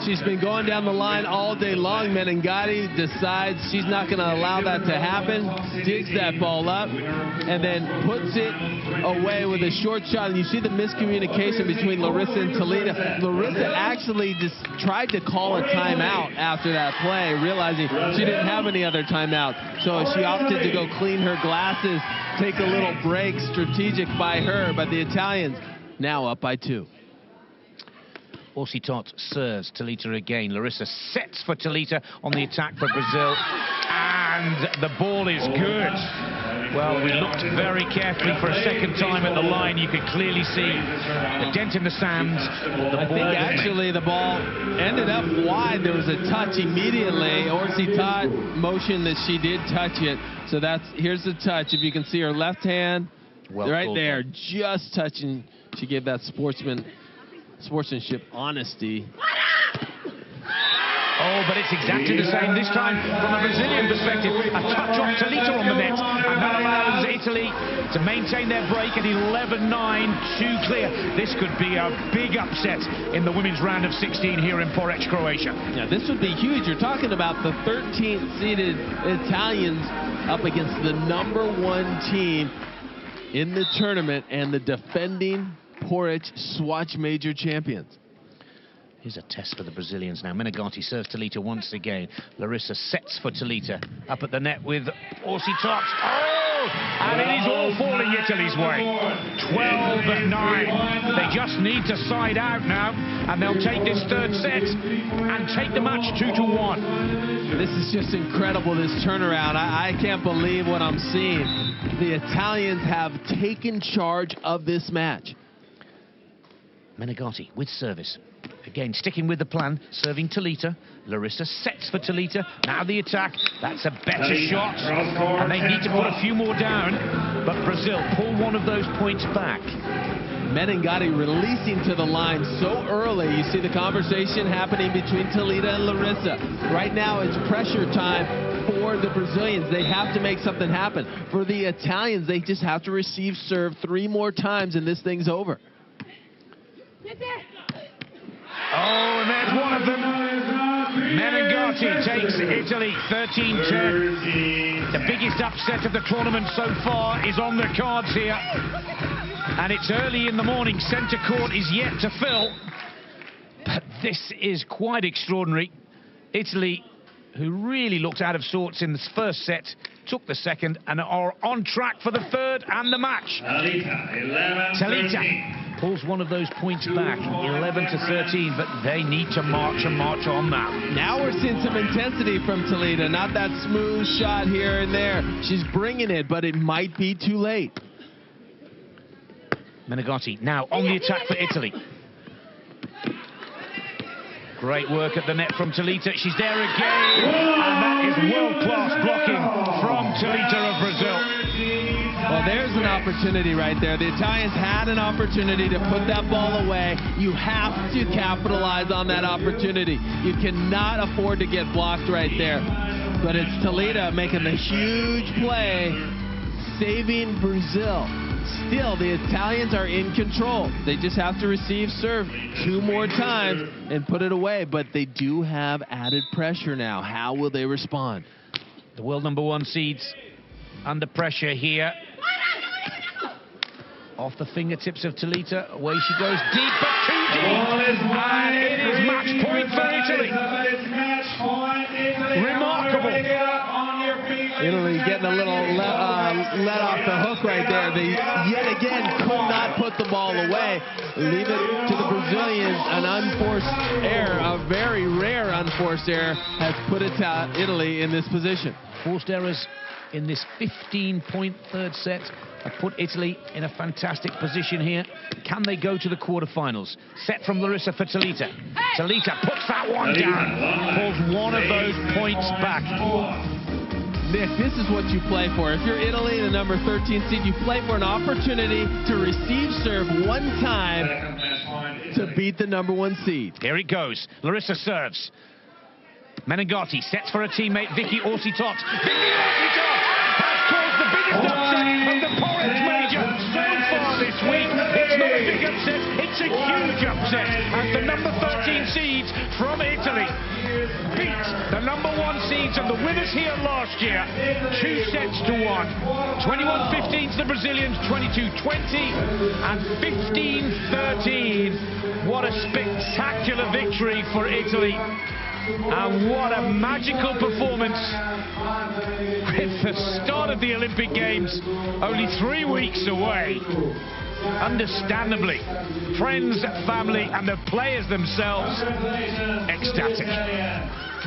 She's been going down the line all day long. Menengati decides she's not going to allow that to happen, digs that ball up, and then puts it away with a short shot. And you see the miscommunication between Larissa and Talita. Larissa actually just tried to call a timeout after that play, realizing she didn't have any other timeout. So she opted to go clean her glasses, take a little break, strategic by her, but the Italians now up by 2. Orsitot serves Talita again. Larissa sets for Talita on the attack for Brazil. And the ball is good. Well, we looked very carefully for a second time at the line. You could clearly see the dent in the sand. I think actually the ball ended up wide. There was a touch immediately. Orsitot motioned that she did touch it. So here's the touch. If you can see her left hand right there, just touching. She gave that sportsmanship honesty. Oh, but it's exactly the same this time from a Brazilian perspective. A touch off Talita on the net, and that allows Italy to maintain their break at 11-9, 2 clear. This could be a big upset in the women's round of 16 here in Porec, Croatia. Yeah, this would be huge. You're talking about the 13th seeded Italians up against the #1 team in the tournament and the defending Porec Swatch Major champions. Here's a test for the Brazilians now. Menegatti serves Talita once again. Larissa sets for Talita. Up at the net with Orsitot. Oh! And it is all falling Italy's way. 12-9. They just need to side out now, and they'll take this third set and take the match 2-1. This is just incredible, this turnaround. I can't believe what I'm seeing. The Italians have taken charge of this match. Menegatti with service. Again, sticking with the plan, serving Talita. Larissa sets for Talita. Now the attack. That's a better shot. And they need to put a few more down. But Brazil pull one of those points back. Menengatti releasing to the line so early. You see the conversation happening between Talita and Larissa. Right now it's pressure time for the Brazilians. They have to make something happen. For the Italians, they just have to receive serve 3 more times and this thing's over. Oh, and there's one of them. Menengatti takes Italy 13-10. The biggest upset of the tournament so far is on the cards here. And it's early in the morning. Centre court is yet to fill. But this is quite extraordinary. Italy, who really looked out of sorts in the first set, took the second and are on track for the third and the match. Talita pulls one of those points back, 11-13, but they need to march and march on now. Now we're seeing some intensity from Talita, not that smooth shot here and there. She's bringing it, but it might be too late. Menegatti now on the attack for Italy. Great work at the net from Talita. She's there again. And that is world-class blocking from Talita of Brazil. Well, there's an opportunity right there. The Italians had an opportunity to put that ball away. You have to capitalize on that opportunity. You cannot afford to get blocked right there. But it's Talita making the huge play, saving Brazil. Still, the Italians are in control. They just have to receive serve 2 more times and put it away. But they do have added pressure now. How will they respond? The world #1 seeds under pressure here. Off the fingertips of Talita. Away she goes. Deep, but too deep. And it is match point for Italy. Remarkable. Italy getting a little let off the hook right there. They yet again could not put the ball away. Leave it to the Brazilians. An unforced error, a very rare unforced error, has put Italy in this position. Forced errors in this 15-point third set have put Italy in a fantastic position here. Can they go to the quarterfinals? Set from Larissa for Talita. Talita puts that one down. Pulls one of those points back. Nick, this is what you play for. If you're Italy, the number 13 seed, you play for an opportunity to receive serve 1 time to beat the #1 seed. Here it goes. Larissa serves. Menengatti sets for a teammate, Vicky Orsitot. Vicky Orsitot has caused the biggest upset of the Porec Major so far this week. It's not a big upset, it's a huge upset. As the number 13 seeds from Italy beat the number 1 seeds and the winners here last year 2-1. 21-15 to the Brazilians, 22-20 and 15-13. What a spectacular victory for Italy. And what a magical performance. With the start of the Olympic Games only 3 weeks away. Understandably, friends, family and the players themselves ecstatic.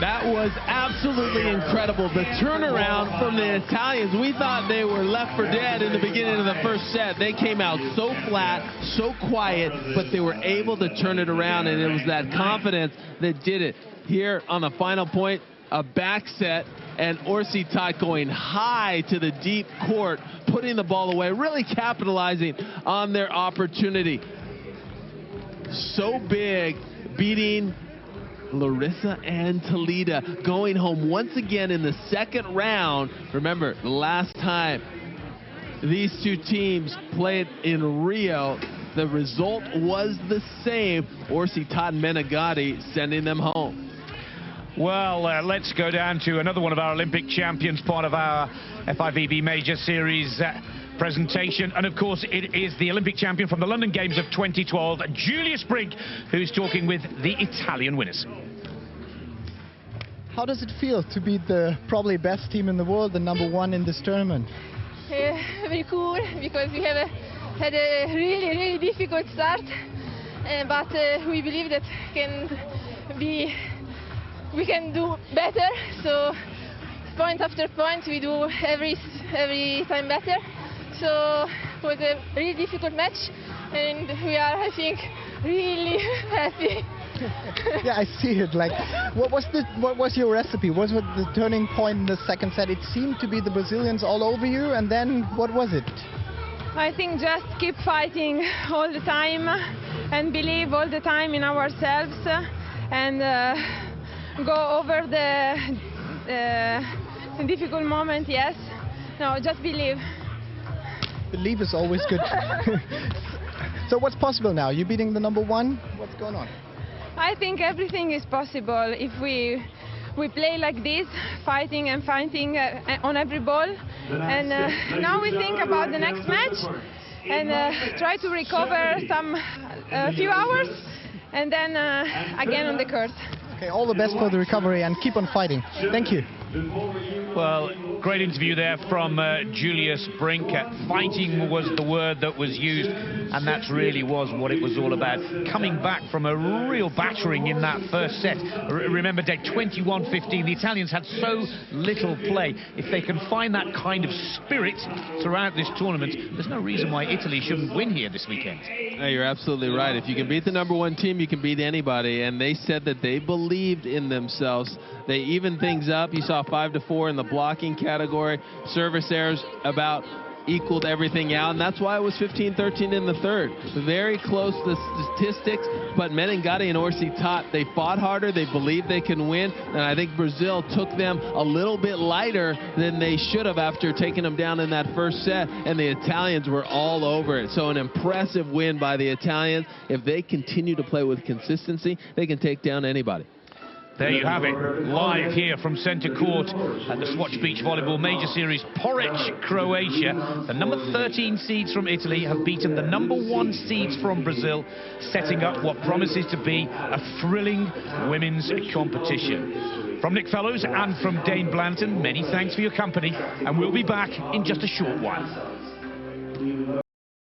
That was absolutely incredible. The turnaround from the Italians. We thought they were left for dead in the beginning of the first set. They came out so flat, so quiet, but they were able to turn it around, and it was that confidence that did it. Here on the final point, a back set, and Orsi Tot going high to the deep court, putting the ball away, really capitalizing on their opportunity. So big, beating Larissa and Toledo, going home once again in the second round. Remember, the last time these two teams played in Rio, the result was the same. Orsi Tot and Menegatti sending them home. Well, let's go down to another one of our Olympic champions, part of our FIVB Major Series presentation. And of course, it is the Olympic champion from the London Games of 2012, Julius Brink, who's talking with the Italian winners. How does it feel to be the probably best team in the world, the number 1 in this tournament? Very cool, because we have had a really difficult start, but we believe that we can do better. So point after point, we do every time better. So it was a really difficult match, and we are, I think, really happy. Yeah, I see it. Like, what was your recipe? What was the turning point in the second set? It seemed to be the Brazilians all over you, and then what was it? I think just keep fighting all the time and believe all the time in ourselves, and go over the difficult moment. Yes, no, just believe. Believe is always good. So what's possible now? You're beating the number 1. What's going on? I think everything is possible if we play like this, fighting and fighting on every ball. And now we think about the next match and try to recover a few hours, and then again on the court. Okay, all the best for the recovery and keep on fighting. Thank you. Well, great interview there from Julius Brink. Fighting was the word that was used, and that really was what it was all about. Coming back from a real battering in that first set. Remember, Dave, 21-15. The Italians had so little play. If they can find that kind of spirit throughout this tournament, there's no reason why Italy shouldn't win here this weekend. No, you're absolutely right. If you can beat the number 1 team, you can beat anybody. And they said that they believed in themselves. They evened things up. You saw 5-4 in the blocking category. Service errors about equaled everything out, and that's why it was 15-13 in the third. Very close to statistics, but Menegatti and Orsi Tot, they fought harder, they believed they can win, and I think Brazil took them a little bit lighter than they should have after taking them down in that first set, and the Italians were all over it. So an impressive win by the Italians. If they continue to play with consistency, they can take down anybody. There you have it, live here from Centre Court at the Swatch Beach Volleyball Major Series. Porec, Croatia. The number 13 seeds from Italy have beaten the number 1 seeds from Brazil, setting up what promises to be a thrilling women's competition. From Nick Fellows and from Dane Blanton, many thanks for your company, and we'll be back in just a short while.